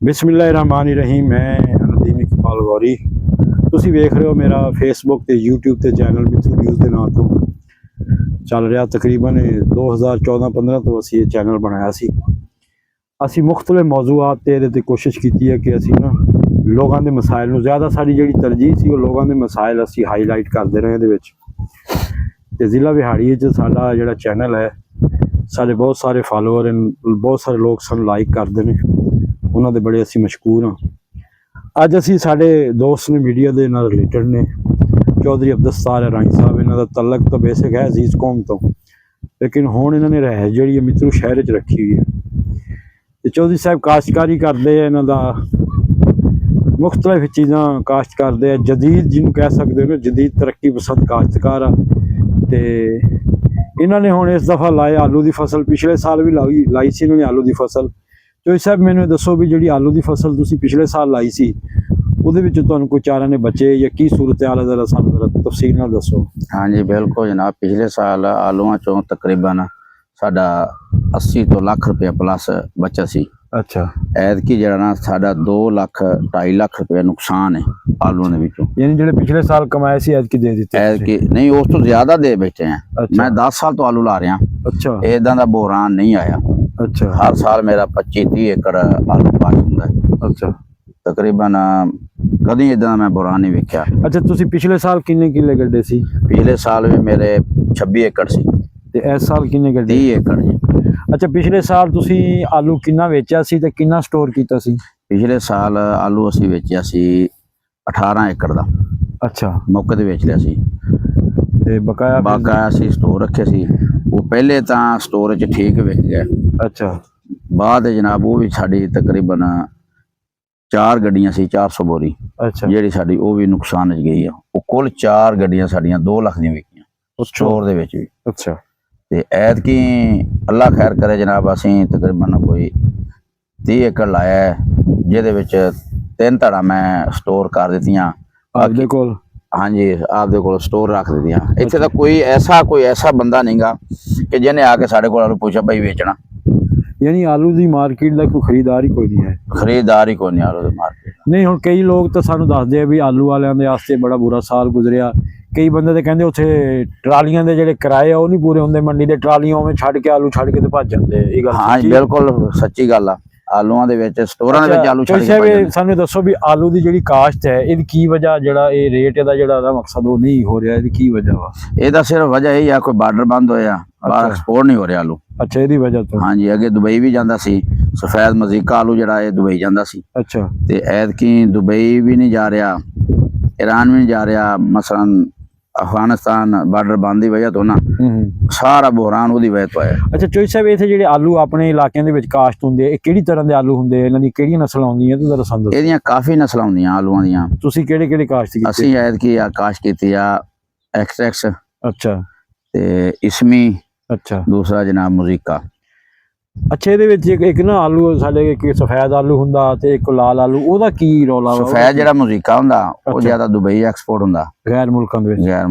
बिस्मिल्लाहिर्रहमानिर्रहीम। मैं नदीम इकबाल गौरी। ਤੁਸੀਂ ਵੇਖ ਰਹੇ ਹੋ ਮੇਰਾ ਫੇਸਬੁੱਕ ਤੇ YouTube ਤੇ ਚੈਨਲ ਮਿੱਤੂ ਨਿਊਜ਼ ਦੇ ਨਾਂ ਤੋਂ ਚੱਲ ਰਿਹਾ। ਤਕਰੀਬਨ 2014-15 ਤੋਂ ਅਸੀਂ ਇਹ ਚੈਨਲ ਬਣਾਇਆ ਸੀ। ਅਸੀਂ ਮੁxtਲਿਫ ਮੌਜ਼ੂਆਤ ਤੇ ਇਹਦੇ ਤੇ ਕੋਸ਼ਿਸ਼ ਕੀਤੀ ਹੈ ਕਿ ਅਸੀਂ ਨਾ ਲੋਕਾਂ ਦੇ ਮਸਾਇਲ ਨੂੰ ਜ਼ਿਆਦਾ, ਸਾਡੀ ਜਿਹੜੀ ਤਰਜੀਹ ਸੀ ਉਹ ਲੋਕਾਂ ਦੇ ਮਸਾਇਲ ਅਸੀਂ ਹਾਈਲਾਈਟ ਕਰਦੇ ਰਹੇ ਇਹਦੇ ਵਿੱਚ। ਤੇ ਜ਼ਿਲ੍ਹਾ ਵਿਹਾੜੀ ਵਿੱਚ ਸਾਡਾ ਜਿਹੜਾ ਚੈਨਲ ਹੈ, ਸਾਡੇ ਬਹੁਤ ਸਾਰੇ ਫਾਲੋਅਰ ਹਨ, ਬਹੁਤ ਸਾਰੇ ਲੋਕ ਸਾਨੂੰ ਲਾਈਕ ਕਰਦੇ ਨੇ, ਉਹਨਾਂ ਦੇ ਬੜੇ ਅਸੀਂ ਮਸ਼ਕੂਰ ਹਾਂ। ਅੱਜ ਅਸੀਂ ਸਾਡੇ ਦੋਸਤ ਨੇ ਮੀਡੀਆ ਦੇ ਨਾਲ ਰਿਲੇਟਡ ਨੇ, ਚੌਧਰੀ ਅਬਦੁਲਸਤਾਰ ਰਾਣੀ ਸਾਹਿਬ। ਇਹਨਾਂ ਦਾ ਤਲਕ ਤਾਂ ਬੇਸਿਕ ਹੈ ਅਜ਼ੀਜ਼ ਕੌਮ ਤੋਂ, ਲੇਕਿਨ ਹੁਣ ਇਹਨਾਂ ਨੇ ਰਹਿ ਜਿਹੜੀ ਮਿੱਤਰੂ ਸ਼ਹਿਰ 'ਚ ਰੱਖੀ ਹੋਈ ਹੈ। ਤੇ ਚੌਧਰੀ ਸਾਹਿਬ ਕਾਸ਼ਤਕਾਰੀ ਕਰਦੇ ਆ, ਇਹਨਾਂ ਦਾ ਮੁxtਲਿਫ ਚੀਜ਼ਾਂ ਕਾਸ਼ਤ ਕਰਦੇ ਆ। ਜਦੀਦ ਜਿਹਨੂੰ ਕਹਿ ਸਕਦੇ ਹੋ ਨਾ, ਜਦੀਦ ਤਰੱਕੀ ਪਸੰਦ ਕਾਸ਼ਤਕਾਰ ਆ। ਤੇ ਇਹਨਾਂ ਨੇ ਹੁਣ ਇਸ ਦਫਾ ਲਾਏ ਆਲੂ ਦੀ ਫਸਲ। ਪਿਛਲੇ ਸਾਲ ਵੀ ਲਾਈ ਸੀ ਇਹਨਾਂ ਨੇ ਆਲੂ ਦੀ ਫਸਲ। ਚੌਧਰੀ ਸਾਹਿਬ ਮੈਨੂੰ ਦੱਸੋ ਵੀ ਜਿਹੜੀ ਆਲੂ ਦੀ ਫਸਲ ਤੁਸੀਂ ਪਿਛਲੇ ਸਾਲ ਲਾਈ ਸੀ, ਉਹਦੇ ਵਿੱਚ ਤੁਹਾਨੂੰ ਕੋਈ ਚਾਰਾਂ ਨੇ ਬਚੇ ਜਾਂ ਕੀ ਸੂਰਤ ਹਾਲ ਹੈ, ਜ਼ਰਾ ਸਾਨੂੰ ਜ਼ਰਾ ਤਫਸੀਲ ਨਾਲ ਦੱਸੋ। हाँ जी बिल्कुल जनाब, पिछले साल आलूआं चों तकरीबन साडा 80 ਤੋਂ ਲੱਖ रुपया प्लस बचा सी। अच्छा, ਐਤਕੀ ਜਿਹੜਾ ਨਾ ਸਾਡਾ 2 ਲੱਖ रुपया नुकसान है ਆਲੂਆਂ ਦੇ ਵਿੱਚੋਂ। ਯਾਨੀ ਜਿਹੜੇ ਪਿਛਲੇ ਸਾਲ ਕਮਾਏ ਸੀ ਐਤਕੀ ਦੇ ਦਿੱਤੇ? ਐਤਕੀ ਨਹੀਂ, ਉਸ ਤੋਂ ਜ਼ਿਆਦਾ ਦੇ ਬੈਠੇ ਆ। ਮੈਂ 10 ਸਾਲ ਤੋਂ ਆਲੂ ਲਾ ਰਿਹਾ। ਅੱਛਾ, ਇਦਾਂ ਦਾ ਬੋਰਾਨ ਨਹੀਂ ਆਇਆ। ਅੱਛਾ, ਹਰ ਸਾਲ ਮੇਰਾ 25-30 ਏਕੜ ਆਲੂ ਪਾਸ ਹੁੰਦਾ ਹੈ। ਅੱਛਾ, ਤਕਰੀਬਨ ਕਦੀ ਇਦਾਂ ਦਾ ਮੈਂ ਬੋਰਾਨ ਨਹੀਂ ਵੇਖਿਆ। ਅੱਛਾ, ਤੁਸੀਂ ਪਿਛਲੇ ਸਾਲ ਕਿੰਨੇ ਕਿੱਲੇ ਗੱਡੇ ਸੀ? ਪਿਛਲੇ ਸਾਲ ਵੀ ਮੇਰੇ 26 ਏਕੜ ਸੀ ਤੇ ਇਸ ਸਾਲ ਕਿੰਨੇ ਗੱਡੇ? 30 ਏਕੜ ਜੀ। ਅੱਛਾ, ਪਿਛਲੇ ਸਾਲ ਤੁਸੀਂ ਆਲੂ ਕਿੰਨਾ ਵੇਚਿਆ ਸੀ ਤੇ ਕਿੰਨਾ ਸਟੋਰ ਕੀਤਾ ਸੀ? ਪਿਛਲੇ ਸਾਲ ਆਲੂ ਅਸੀਂ ਵੇਚਿਆ ਸੀ 18 ਏਕੜ ਦਾ। ਅੱਛਾ, ਮੌਕੇ ਤੇ ਵੇਚ ਲਿਆ ਸੀ ਤੇ ਬਕਾਇਆ ਅਸੀਂ ਸਟੋਰ ਰੱਖੇ ਸੀ। ਉਹ ਪਹਿਲੇ ਤਾਂ ਸਟੋਰ 'ਚ ਠੀਕ ਵਿਕ ਗਿਆ। ਅੱਛਾ, ਬਾਅਦ ਜਨਾਬ ਉਹ ਵੀ ਸਾਡੀ ਤਕਰੀਬਨ 4 ਗੱਡੀਆਂ ਸੀ, 400 ਬੋਰੀ। ਅੱਛਾ, ਜਿਹੜੀ ਸਾਡੀ ਉਹ ਵੀ ਨੁਕਸਾਨ 'ਚ ਗਈ ਆ। ਉਹ ਕੁੱਲ 4 ਗੱਡੀਆਂ ਸਾਡੀਆਂ 2 ਲੱਖ ਦੀਆਂ ਵਿਕੀਆਂ ਸਟੋਰ ਦੇ ਵਿੱਚ ਵੀ। ਅੱਛਾ, ਤੇ ਐਤਕੀ ਅੱਲਾ ਖੈਰ ਕਰੇ ਜਨਾਬ, ਅਸੀਂ ਤਕਰੀਬਨ ਕੋਈ 30 ਏਕੜ ਲਾਇਆ, ਜਿਹਦੇ ਵਿੱਚ 3 ਧੜਾ ਮੈਂ ਸਟੋਰ ਕਰ ਦਿੱਤੀਆਂ ਆਪਦੇ ਕੋਲ। ਹਾਂਜੀ, ਆਪਦੇ ਕੋਲ ਸਟੋਰ ਰੱਖ ਦਿੱਤੀਆਂ। ਇੱਥੇ ਤਾਂ ਕੋਈ ਐਸਾ ਬੰਦਾ ਨਹੀਂਗਾ ਕਿ ਜਿਹਨੇ ਆ ਕੇ ਸਾਡੇ ਕੋਲ ਆਲੂ ਪੁੱਛਿਆ ਭਾਈ ਵੇਚਣਾ। ਯਾਨੀ ਆਲੂ ਦੀ ਮਾਰਕੀਟ ਦਾ ਕੋਈ ਖਰੀਦਾਰ ਹੀ ਕੋਈ ਨਹੀਂ ਹੈ? ਖਰੀਦਦਾਰ ਹੀ ਕੋਈ ਨਹੀਂ ਆਲੂ ਦੀ ਮਾਰਕੀਟ। ਨਹੀਂ, ਹੁਣ ਕਈ ਲੋਕ ਤਾਂ ਸਾਨੂੰ ਦੱਸਦੇ ਆ ਵੀ ਆਲੂ ਵਾਲਿਆਂ ਦੇ ਵਾਸਤੇ ਬੜਾ ਬੁਰਾ ਸਾਲ ਗੁਜ਼ਰਿਆ। ਕਈ ਬੰਦੇ ਤਾਂ ਕਹਿੰਦੇ ਉੱਥੇ ਟਰਾਲੀਆਂ ਦੇ ਜਿਹੜੇ ਕਿਰਾਏ ਆ ਉਹ ਨਹੀਂ ਪੂਰੇ ਹੁੰਦੇ, ਮੰਡੀ ਦੇ ਟਰਾਲੀਆਂ ਉਵੇਂ ਛੱਡ ਕੇ ਆਲੂ ਛੱਡ ਕੇ ਤੇ ਭੱਜ ਜਾਂਦੇ। ਇਹ ਗੱਲ ਹਾਂ ਬਿਲਕੁਲ ਸੱਚੀ ਗੱਲ ਆ। ਆਲੂਆਂ ਦੇ ਵਿੱਚ ਸਟੋਰਾਂ ਦੇ ਵਿੱਚ ਆਲੂ ਛੱਡ ਕੇ ਭੱਜ ਜਾਂਦੇ। ਸਾਨੂੰ ਦੱਸੋ ਵੀ ਆਲੂ ਦੀ ਜਿਹੜੀ ਕਾਸ਼ਤ ਹੈ, ਇਹਦੀ ਕੀ ਵਜ੍ਹਾ, ਜਿਹੜਾ ਇਹ ਰੇਟ ਇਹਦਾ ਜਿਹੜਾ ਇਹਦਾ ਮਕਸਦ ਉਹ ਨਹੀਂ ਹੋ ਰਿਹਾ, ਇਹਦੀ ਕੀ ਵਜ੍ਹਾ ਵਾ? ਇਹਦਾ ਸਿਰਫ ਵਜ੍ਹਾ ਇਹ ਆ, ਕੋਈ ਬਾਰਡਰ ਬੰਦ ਹੋਇਆ, ਬਾਹਰ ਐਕਸਪੋਰਟ ਨਹੀਂ ਹੋ ਰਿਹਾ ਆਲੂ। ਅੱਛਾ, ਇਹਦੀ ਵਜ੍ਹਾ ਤੋਂ? ਹਾਂਜੀ, ਅੱਗੇ ਦੁਬਈ ਵੀ ਜਾਂਦਾ ਸੀ ਸਫੈਦ ਮਜ਼ੀਕਾ ਆਲੂ, ਜਿਹੜਾ ਇਹ ਦੁਬਈ ਜਾਂਦਾ ਸੀ। ਅੱਛਾ, ਤੇ ਐਤਕੀ ਦੁਬਈ ਵੀ ਨਹੀਂ ਜਾ ਰਿਹਾ, ਈਰਾਨ ਵੀ ਨਹੀਂ ਜਾ ਰਿਹਾ। ਮਸਲਨ ਅਫਗਾਨਿਸਤਾਨ ਬਾਰਡਰ ਬੰਦ ਦੀ ਵਜ੍ਹਾ ਤੋਂ ਨਾ ਸਾਰਾ ਬੋਰਾਨ ਉਹਦੀ ਵਜ੍ਹਾ ਤੋਂ ਆਇਆ। ਅੱਛਾ ਚੋਈ ਸਾਹਿਬ, ਇੱਥੇ ਜਿਹੜੇ ਆਲੂ ਆਪਣੇ ਇਲਾਕਿਆਂ ਦੇ ਵਿੱਚ ਕਾਸ਼ਤ ਹੁੰਦੇ, ਇਹ ਕਿਹੜੀ ਤਰ੍ਹਾਂ ਦੇ ਆਲੂ ਹੁੰਦੇ, ਇਹਨਾਂ ਦੀ ਕਿਹੜੀਆਂ ਨਸਲਾਂ ਆਉਂਦੀਆਂ, ਤੁਸੀਂ ਦੱਸੋ। ਇਹਦੀਆਂ ਕਾਫੀ ਨਸਲਾਂ ਹੁੰਦੀਆਂ ਆਲੂਆਂ ਦੀਆਂ। ਤੁਸੀਂ ਕਿਹੜੇ ਕਾਸ਼ਤ ਕੀਤੇ? ਅਸੀਂ ਐਤਕੀ ਕਾਸ਼ਤ ਕੀਤੀ ਆ XX। ਅੱਛਾ, ਤੇ ਇਸਮੀ। ਅੱਛਾ, ਦੂਸਰਾ ਜਨਾਬ ਮਜ਼ੀਕਾ। ਅੱਛਾ, ਇਹਦੇ ਵਿੱਚ ਇੱਕ ਨਾ ਆਲੂ ਸਾਡੇ ਇੱਕ ਸਫੈਦ ਆਲੂ ਹੁੰਦਾ ਤੇ ਇੱਕ ਲਾਲ ਆਲੂ, ਉਹਦਾ ਕੀ ਰੌਲਾ? ਸਫੈਦ ਜਿਹੜਾ ਮਜ਼ੀਕਾ ਹੁੰਦਾ ਉਹ ਜ਼ਿਆਦਾ ਦੁਬਈ ਐਕਸਪੋਰਟ ਹੁੰਦਾ, ਗੈਰ ਮੁਲਕਾਂ ਦੇ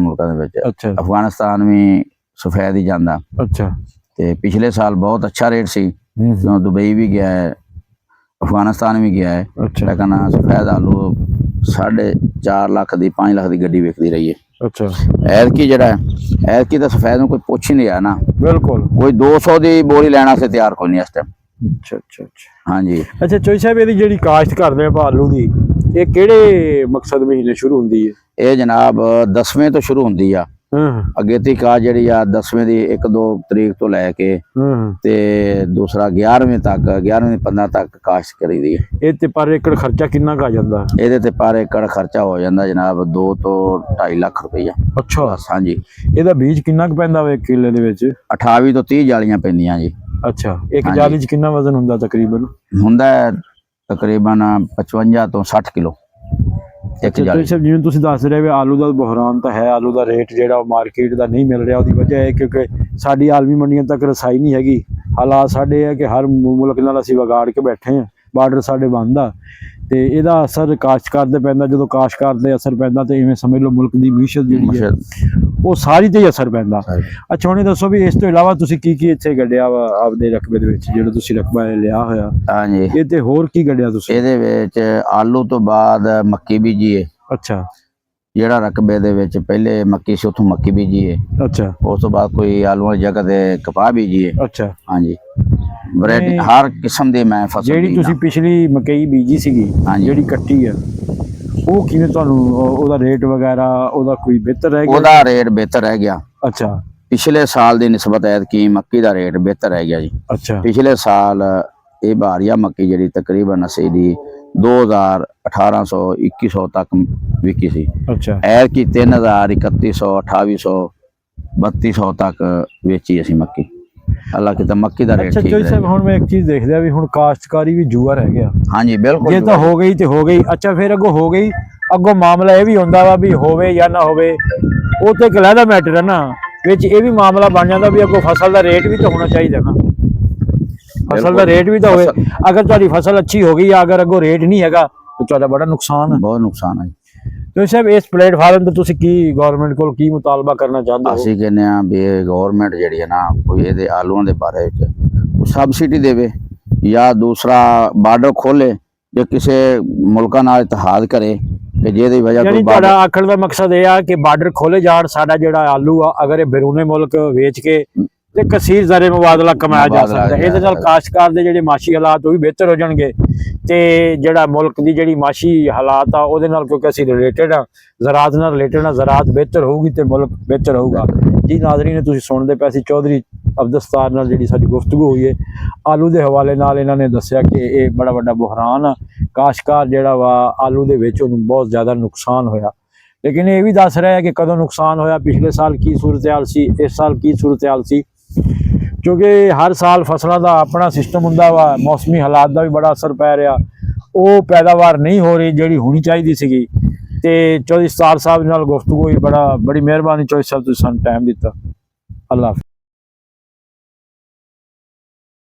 ਵਿੱਚ। ਅੱਛਾ, ਅਫਗਾਨਿਸਤਾਨ ਵੀ ਸਫੈਦ ਹੀ ਜਾਂਦਾ। ਅੱਛਾ, ਤੇ ਪਿਛਲੇ ਸਾਲ ਬਹੁਤ ਅੱਛਾ ਰੇਟ ਸੀ, ਕਿਉਂ ਦੁਬਈ ਵੀ ਗਿਆ ਹੈ, ਅਫਗਾਨਿਸਤਾਨ ਵੀ ਗਿਆ ਹੈ। ਲੇਕਿਨ ਸਫੈਦ ਆਲੂ 4.5 ਲੱਖ ਦੀ 5 ਲੱਖ ਦੀ ਗੱਡੀ ਵਿਕਦੀ ਰਹੀ ਹੈ। ਅੱਛਾ, ਐਤਕੀ ਜਿਹੜਾ ਐਤਕੀ ਤਾਂ ਸਫੈਦ ਨੂੰ ਕੋਈ ਪੁੱਛ ਹੀ ਨਹੀਂ ਰਿਹਾ ਨਾ। ਬਿਲਕੁਲ, ਕੋਈ 200 ਦੀ ਬੋਰੀ ਲੈਣ ਵਾਸਤੇ ਤਿਆਰ ਕੋਈ ਨਹੀਂ ਇਸ ਟਾਈਮ। ਅੱਛਾ ਅੱਛਾ ਅੱਛਾ, ਹਾਂਜੀ। ਅੱਛਾ ਚੋਈ ਸਾਹਿਬ, ਇਹਦੀ ਜਿਹੜੀ ਕਾਸ਼ਤ ਕਰਦੇ ਆ ਆਲੂ ਦੀ, ਇਹ ਕਿਹੜੇ ਮਕਸਦ ਮਹੀਨੇ ਸ਼ੁਰੂ ਹੁੰਦੀ ਹੈ? ਇਹ ਜਨਾਬ 10ਵੇਂ ਤੋਂ ਸ਼ੁਰੂ ਹੁੰਦੀ ਆ। ਅੱਗੇ ਤੀ ਕਾਸ਼ ਜਿਹੜੀ ਆ 10ਵੇਂ ਦੀ 1-2 ਤਰੀਕ ਤੋਂ ਲੈ ਕੇ ਤੇ ਦੂਸਰਾ 11ਵੇਂ ਤੱਕ, 11ਵੇਂ 15 ਤੱਕ ਕਾਸ਼ਤ ਕਰੀਦੀ ਹੈ। ਇਹ ਤੇ ਪਰ ਏਕੜ ਖਰਚਾ ਕਿੰਨਾ ਕੁ ਆ ਜਾਂਦਾ? ਇਹਦੇ ਤੇ ਪਰ ਏਕੜ ਖਰਚਾ ਹੋ ਜਾਂਦਾ ਜਨਾਬ 2 ਤੋਂ 2.5 ਲੱਖ ਰੁਪਈਆ। ਅੱਛਾ, ਹਾਂਜੀ। ਇਹਦਾ ਬੀਜ ਕਿੰਨਾ ਕੁ ਪੈਂਦਾ ਵੇ ਕਿੱਲੇ ਦੇ ਵਿੱਚ? 28 ਤੋਂ 30 ਜਾਲੀਆਂ ਪੈਂਦੀਆਂ ਜੀ। ਅੱਛਾ, ਇੱਕ ਜਾਲੀ 'ਚ ਕਿੰਨਾ ਵਜ਼ਨ ਹੁੰਦਾ ਤਕਰੀਬਨ? ਹੁੰਦਾ ਤਕਰੀਬਨ 55 ਤੋਂ 60 ਕਿਲੋ ਇੱਕ ਜਾਲੀ। ਜਿਵੇਂ ਤੁਸੀਂ ਦੱਸ ਰਹੇ ਹੋ ਆਲੂ ਦਾ ਬੁਹਰਾਨ ਤਾਂ ਹੈ, ਆਲੂ ਦਾ ਰੇਟ ਜਿਹੜਾ ਮਾਰਕੀਟ ਦਾ ਨਹੀਂ ਮਿਲ ਰਿਹਾ, ਉਹਦੀ ਵਜ੍ਹਾ ਹੈ ਕਿਉਂਕਿ ਸਾਡੀ ਆਲਮੀ ਮੰਡੀਆਂ ਤੱਕ ਰਸਾਈ ਨਹੀਂ ਹੈਗੀ। ਹਾਲਾਤ ਸਾਡੇ ਹੈ ਕਿ ਹਰ ਮੁਲਕ ਨਾਲ ਅਸੀਂ ਵਿਗਾੜ ਕੇ ਬੈਠੇ ਹਾਂ, ਬਾਰਡਰ ਸਾਡੇ ਬੰਦ ਆ। ਤੇ ਇਹਦਾ ਅਸਰ ਕਾਸ਼ਤਕਾਰ ਤੇ ਪੈਂਦਾ। ਜਦੋਂ ਕਾਸ਼ਤਕਾਰ ਤੇ ਅਸਰ ਪੈਂਦਾ ਤੇ ਇਵੇਂ ਸਮਝ ਲਓ ਮੁਲਕ ਦੀ ਮੀਸ਼ਤ ਜਿਹੜੀ ਹੈ ਉਹ ਸਾਰੀ ਤੇ ਹੀ ਅਸਰ ਪੈਂਦਾ। ਅੱਛਾ ਹੁਣ ਇਹ ਦੱਸੋ ਵੀ ਇਸ ਤੋਂ ਇਲਾਵਾ ਤੁਸੀਂ ਕੀ ਕੀ ਇੱਥੇ ਗੱਡਿਆ ਵਾ ਆਪਦੇ ਰਕਬੇ ਦੇ ਵਿੱਚ, ਜਿਹੜਾ ਤੁਸੀਂ ਰਕਬਾ ਲਿਆ ਹੋਇਆ? ਹਾਂਜੀ, ਇਹ ਤੇ ਹੋਰ ਕੀ ਗੱਡਿਆ ਤੁਸੀਂ? ਇਹਦੇ ਵਿੱਚ ਆਲੂ ਤੋਂ ਬਾਅਦ ਮੱਕੀ ਬੀਜੀ ਹੈ। ਅੱਛਾ, ਜਿਹੜਾ ਰਕਬੇ ਦੇ ਵਿੱਚ ਪਹਿਲੇ ਮੱਕੀ ਸੀ ਉੱਥੋਂ ਮੱਕੀ ਬੀਜੀ ਹੈ। ਅੱਛਾ, ਉਸ ਤੋਂ ਬਾਅਦ ਕੋਈ ਆਲੂਆਂ ਦੀ ਜਗ੍ਹਾ ਤੇ ਕਪਾਹ ਬੀਜੀ ਹੈ। ਅੱਛਾ। ਹਾਂਜੀ, ਵੈਰਾਈਟੀ ਹਰ ਕਿਸਮ ਦੀ ਮੈਂ ਫਸਲ ਜਿਹੜੀ ਤੁਸੀਂ ਪਿਛਲੀ ਮਕਈ ਬੀਜੀ ਸੀਗੀ, ਜਿਹੜੀ ਕੱਟੀ ਆ, ਉਹ ਕਿਵੇਂ ਤੁਹਾਨੂੰ ਉਹਦਾ ਰੇਟ ਵਗੈਰਾ ਉਹਦਾ ਕੋਈ ਬਿਹਤਰ ਰਹਿ ਗਿਆ? ਉਹਦਾ ਰੇਟ ਬਿਹਤਰ ਰਹਿ ਗਿਆ। ਅੱਛਾ, ਪਿਛਲੇ ਸਾਲ ਦੀ ਨਿਸਬਤ ਐਤਕੀ ਮੱਕੀ ਦਾ ਰੇਟ ਬਿਹਤਰ ਰਹਿ ਗਿਆ ਜੀ। ਅੱਛਾ। ਪਿਛਲੇ ਸਾਲ ਇਹ ਬਾਰੀਆ ਮੱਕੀ ਜਿਹੜੀ ਤਕਰੀਬਨ ਅਸੀਂ ਦੀ 2000 1800 2100 ਤੱਕ ਵਿਕੀ ਸੀ। ਅੱਛਾ। ਐਤਕੀ 3000 3100 2800 3200 ਤੱਕ ਵੇਚੀ ਅਸੀਂ ਮੱਕੀ। ਹਾਲਾਂਕਿ ਤਾਂ ਮੱਕੀ ਦਾ ਰੇਟ ਠੀਕ ਹੈ। ਹੁਣ ਮੈਂ ਇੱਕ ਚੀਜ਼ ਦੇਖਦਾ ਵੀ ਹੁਣ ਕਾਸ਼ਤਕਾਰੀ ਵੀ ਜੂਆ ਰਹਿ ਗਿਆ। ਹਾਂਜੀ ਬਿਲਕੁਲ, ਜੇ ਤਾਂ ਹੋ ਗਈ ਤੇ ਹੋ ਗਈ। ਅੱਛਾ, ਫਿਰ ਅੱਗੋਂ ਹੋ ਗਈ, ਅੱਗੋਂ ਮਾਮਲਾ ਇਹ ਵੀ ਹੁੰਦਾ ਵਾ ਵੀ ਹੋਵੇ ਜਾਂ ਨਾ ਹੋਵੇ, ਉਹ ਤੇ ਇੱਕ ਅਲੱਗਾ ਮੈਟਰ ਹੈ ਨਾ। ਵਿੱਚ ਇਹ ਵੀ ਮਾਮਲਾ ਬਣ ਜਾਂਦਾ ਵੀ ਅੱਗੋਂ ਫਸਲ ਦਾ ਰੇਟ ਵੀ ਤਾਂ ਹੋਣਾ ਚਾਹੀਦਾ ਨਾ। ਫਸਲ ਦਾ ਰੇਟ ਵੀ ਤਾਂ ਹੋਵੇ। ਅਗਰ ਤੁਹਾਡੀ ਫਸਲ ਅੱਛੀ ਹੋ ਗਈ, ਅਗਰ ਅੱਗੋਂ ਰੇਟ ਨਹੀਂ ਹੈਗਾ ਤਾਂ ਤੁਹਾਡਾ ਬੜਾ ਨੁਕਸਾਨ ਹੈ। ਬਹੁਤ ਨੁਕਸਾਨ ਹੈ। ਤੇ ਸਾਹਿਬ ਇਸ ਪਲੇਟਫਾਰਮ ਤੇ ਤੁਸੀਂ ਕੀ ਗਵਰਨਮੈਂਟ ਕੋਲ ਕੀ ਮੁਤਾਲਬਾ ਕਰਨਾ ਚਾਹੁੰਦੇ ਹੋ? ਅਸੀਂ ਕਹਿੰਦੇ ਆ ਵੀ ਗਵਰਨਮੈਂਟ ਜਿਹੜੀ ਹੈ ਨਾ, ਕੋਈ ਇਹਦੇ ਆਲੂਆਂ ਦੇ ਬਾਰੇ ਵਿੱਚ ਸਬਸਿਡੀ ਦੇਵੇ ਜਾਂ ਦੂਸਰਾ ਬਾਰਡਰ ਖੋਲੇ, ਜੇ ਕਿਸੇ ਮੁਲਕਾਂ ਨਾਲ ਇਤਿਹਾਦ ਕਰੇ ਕਿ ਜਿਹਦੀ ਵਜ੍ਹਾ ਤੋਂ ਤੁਹਾਡਾ ਆਖਣ ਦਾ ਮਕਸਦ ਇਹ ਆ ਕਿ ਬਾਰਡਰ ਖੋਲੇ ਜਾਣ, ਸਾਡਾ ਜਿਹੜਾ ਆਲੂ ਆ ਅਗਰ ਇਹ ਬਿਰੂਨੇ ਮੁਲਕ ਵੇਚ ਕੇ ਤੇ ਕਸੀਰ ਜ਼ਰੇ ਮੁਬਾਦਲਾ ਕਮਾਇਆ ਜਾ ਸਕਦਾ। ਇਹਦੇ ਨਾਲ ਕਾਸ਼ਤਕਾਰ ਦੇ ਜਿਹੜੇ ਮਾਸ਼ੀ ਹਾਲਾਤ ਉਹ ਵੀ ਬਿਹਤਰ ਹੋ ਜਾਣਗੇ ਤੇ ਜਿਹੜਾ ਮੁਲਕ ਦੀ ਜਿਹੜੀ ਮਾਸ਼ੀ ਹਾਲਾਤ ਆ ਉਹਦੇ ਨਾਲ, ਕਿਉਂਕਿ ਅਸੀਂ ਰਿਲੇਟਡ ਆ ਜ਼ਰਾਤ ਨਾਲ, ਰਿਲੇਟਡ ਆ, ਜ਼ਰਾਤ ਬਿਹਤਰ ਹੋਊਗੀ ਤੇ ਮੁਲਕ ਬਿਹਤਰ ਹੋਊਗਾ। ਜੀ ਨਾਜ਼ਰੀਨ, ਤੁਸੀਂ ਸੁਣਦੇ ਪਏ ਸੀ ਚੌਧਰੀ ਅਬਦੁਸਤਾਰ ਨਾਲ ਜਿਹੜੀ ਸਾਡੀ ਗੁਫ਼ਤਗੂ ਹੋਈ ਹੈ ਆਲੂ ਦੇ ਹਵਾਲੇ ਨਾਲ। ਇਹਨਾਂ ਨੇ ਦੱਸਿਆ ਕਿ ਇਹ ਬੜਾ ਵੱਡਾ ਬੁਹਰਾਨ ਆ, ਕਾਸ਼ਤਕਾਰ ਜਿਹੜਾ ਵਾ ਆਲੂ ਦੇ ਵਿੱਚ ਉਹਨੂੰ ਬਹੁਤ ਜ਼ਿਆਦਾ ਨੁਕਸਾਨ ਹੋਇਆ। ਲੇਕਿਨ ਇਹ ਵੀ ਦੱਸ ਰਿਹਾ ਹੈ ਕਿ ਕਦੋਂ ਨੁਕਸਾਨ ਹੋਇਆ, ਪਿਛਲੇ ਸਾਲ ਕੀ ਸੂਰਤ-ਏ-ਹਾਲ ਸੀ, ਇਸ ਸਾਲ ਕੀ ਸੂਰਤ-ਏ-ਹਾਲ ਸੀ, ਕਿਉਂਕਿ ਹਰ ਸਾਲ ਫਸਲਾਂ ਦਾ ਆਪਣਾ ਸਿਸਟਮ ਹੁੰਦਾ ਵਾ। ਮੌਸਮੀ ਹਾਲਾਤ ਦਾ ਵੀ ਬੜਾ ਅਸਰ ਪੈ ਰਿਹਾ, ਉਹ ਪੈਦਾਵਾਰ ਨਹੀਂ ਹੋ ਰਹੀ ਜਿਹੜੀ ਹੋਣੀ ਚਾਹੀਦੀ ਸੀਗੀ। ਤੇ ਚੌਧਰੀ ਸਤਾਰ ਸਾਹਿਬ ਨਾਲ ਗੁਫ਼ਤਗੂ ਹੋਈ, ਬੜੀ ਮਿਹਰਬਾਨੀ ਚੌਧਰੀ ਸਾਹਿਬ, ਤੁਸੀਂ ਸਾਨੂੰ ਟਾਈਮ ਦਿੱਤਾ। ਅੱਲਾਹ ਹਾਫਿਜ਼।